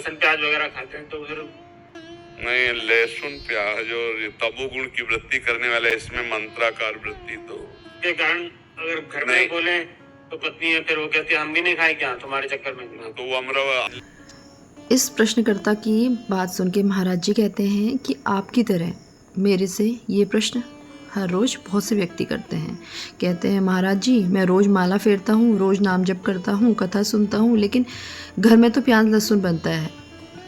लहसुन प्याज वगैरह खाते हैं तो फिर नहीं, लहसुन प्याज और तमोगुण की वृत्ति करने वाले इसमें मंत्राकार वृत्ति तो के कारण अगर घर में बोले तो पत्नी है फिर वो कहती है हम भी नहीं खाए क्या तुम्हारे चक्कर में, तो वो अमरवा। इस प्रश्नकर्ता की बात सुन के महाराज जी कहते हैं कि आपकी तरह मेरे से ये प्रश्न हर रोज़ बहुत से व्यक्ति करते हैं। कहते हैं महाराज जी मैं रोज़ माला फेरता हूँ, रोज़ नाम जप करता हूँ, कथा सुनता हूँ, लेकिन घर में तो प्याज लहसुन बनता है,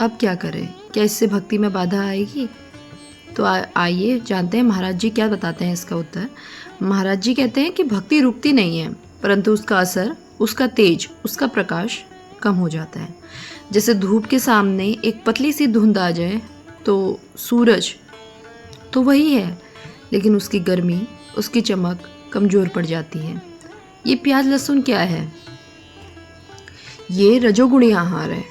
अब क्या करें, क्या इससे भक्ति में बाधा आएगी? तो आइए जानते हैं महाराज जी क्या बताते हैं इसका उत्तर। महाराज जी कहते हैं कि भक्ति रुकती नहीं है, परंतु उसका असर, उसका तेज, उसका प्रकाश कम हो जाता है। जैसे धूप के सामने एक पतली सी धुंध आ जाए तो सूरज तो वही है, लेकिन उसकी गर्मी, उसकी चमक कमज़ोर पड़ जाती है। ये प्याज लहसुन क्या है? ये रजोगुणी आहार है।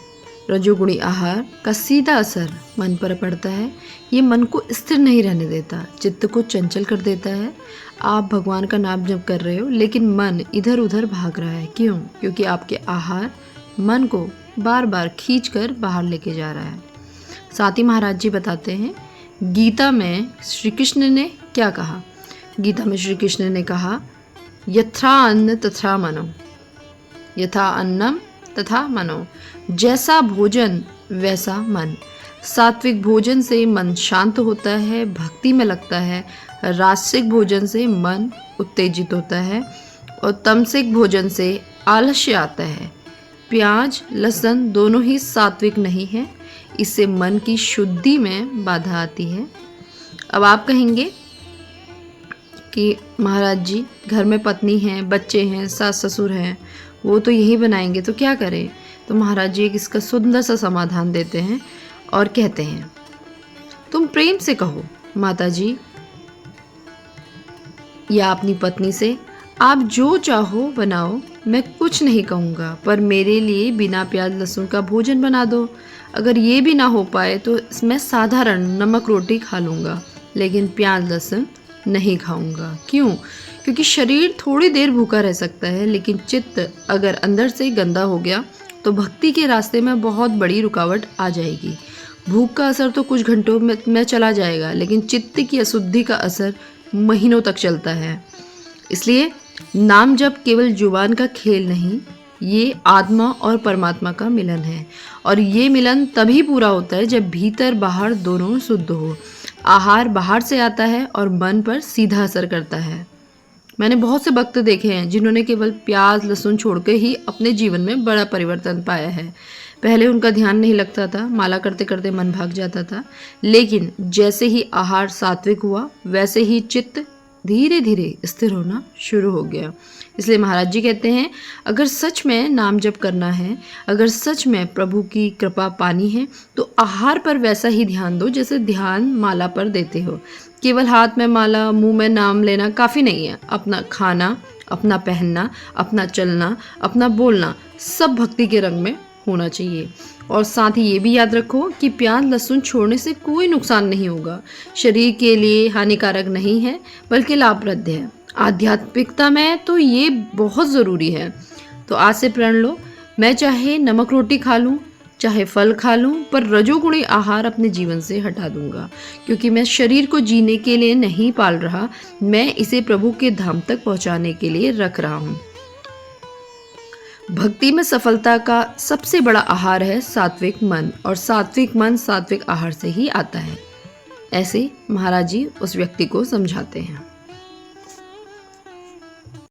रजोगुणी आहार का सीधा असर मन पर पड़ता है। ये मन को स्थिर नहीं रहने देता, चित्त को चंचल कर देता है। आप भगवान का नाम जप कर रहे हो लेकिन मन इधर उधर भाग रहा है। क्यों? क्योंकि आपके आहार मन को बार बार खींच कर बाहर लेके जा रहा है। साथ ही महाराज जी बताते हैं गीता में श्री कृष्ण ने क्या कहा। गीता में श्री कृष्ण ने कहा यथा अन्न तथा मनो, यथा अन्नम तथा मनो, जैसा भोजन वैसा मन। सात्विक भोजन से मन शांत होता है, भक्ति में लगता है। राजसिक भोजन से मन उत्तेजित होता है और तमसिक भोजन से आलस्य आता है। प्याज लहसुन दोनों ही सात्विक नहीं है, इससे मन की शुद्धि में बाधा आती है। अब आप कहेंगे कि महाराज जी घर में पत्नी हैं, बच्चे हैं, सास ससुर हैं, वो तो यही बनाएंगे तो क्या करें? तो महाराज जी इसका सुंदर सा समाधान देते हैं और कहते हैं तुम प्रेम से कहो माता जी या अपनी पत्नी से, आप जो चाहो बनाओ, मैं कुछ नहीं कहूँगा, पर मेरे लिए बिना प्याज लहसुन का भोजन बना दो। अगर ये भी ना हो पाए तो मैं साधारण नमक रोटी खा लूँगा, लेकिन प्याज लहसुन नहीं खाऊँगा। क्यों? क्योंकि शरीर थोड़ी देर भूखा रह सकता है, लेकिन चित्त अगर अंदर से गंदा हो गया तो भक्ति के रास्ते में बहुत बड़ी रुकावट आ जाएगी। भूख का असर तो कुछ घंटों में चला जाएगा, लेकिन चित्त की अशुद्धि का असर महीनों तक चलता है। इसलिए नाम जप केवल जुबान का खेल नहीं, ये आत्मा और परमात्मा का मिलन है, और ये मिलन तभी पूरा होता है जब भीतर बाहर दोनों शुद्ध हो। आहार बाहर से आता है और मन पर सीधा असर करता है। मैंने बहुत से भक्त देखे हैं जिन्होंने केवल प्याज लहसुन छोड़कर ही अपने जीवन में बड़ा परिवर्तन पाया है। पहले उनका ध्यान नहीं लगता था, माला करते करते मन भाग जाता था, लेकिन जैसे ही आहार सात्विक हुआ वैसे ही चित्त धीरे धीरे स्थिर होना शुरू हो गया। इसलिए महाराज जी कहते हैं अगर सच में नाम जप करना है, अगर सच में प्रभु की कृपा पानी है, तो आहार पर वैसा ही ध्यान दो जैसे ध्यान माला पर देते हो। केवल हाथ में माला, मुंह में नाम लेना काफ़ी नहीं है। अपना खाना, अपना पहनना, अपना चलना, अपना बोलना सब भक्ति के रंग में होना चाहिए। और साथ ही ये भी याद रखो कि प्याज लहसुन छोड़ने से कोई नुकसान नहीं होगा, शरीर के लिए हानिकारक नहीं है बल्कि लाभप्रद है। आध्यात्मिकता में तो ये बहुत ज़रूरी है। तो आज से प्रण लो, मैं चाहे नमक रोटी खा लूँ, चाहे फल खा लूँ, पर रजोगुणी आहार अपने जीवन से हटा दूंगा, क्योंकि मैं शरीर को जीने के लिए नहीं पाल रहा, मैं इसे प्रभु के धाम तक पहुँचाने के लिए रख रहा हूँ। भक्ति में सफलता का सबसे बड़ा आहार है सात्विक मन, और सात्विक मन सात्विक आहार से ही आता है। ऐसे महाराज जी उस व्यक्ति को समझाते हैं।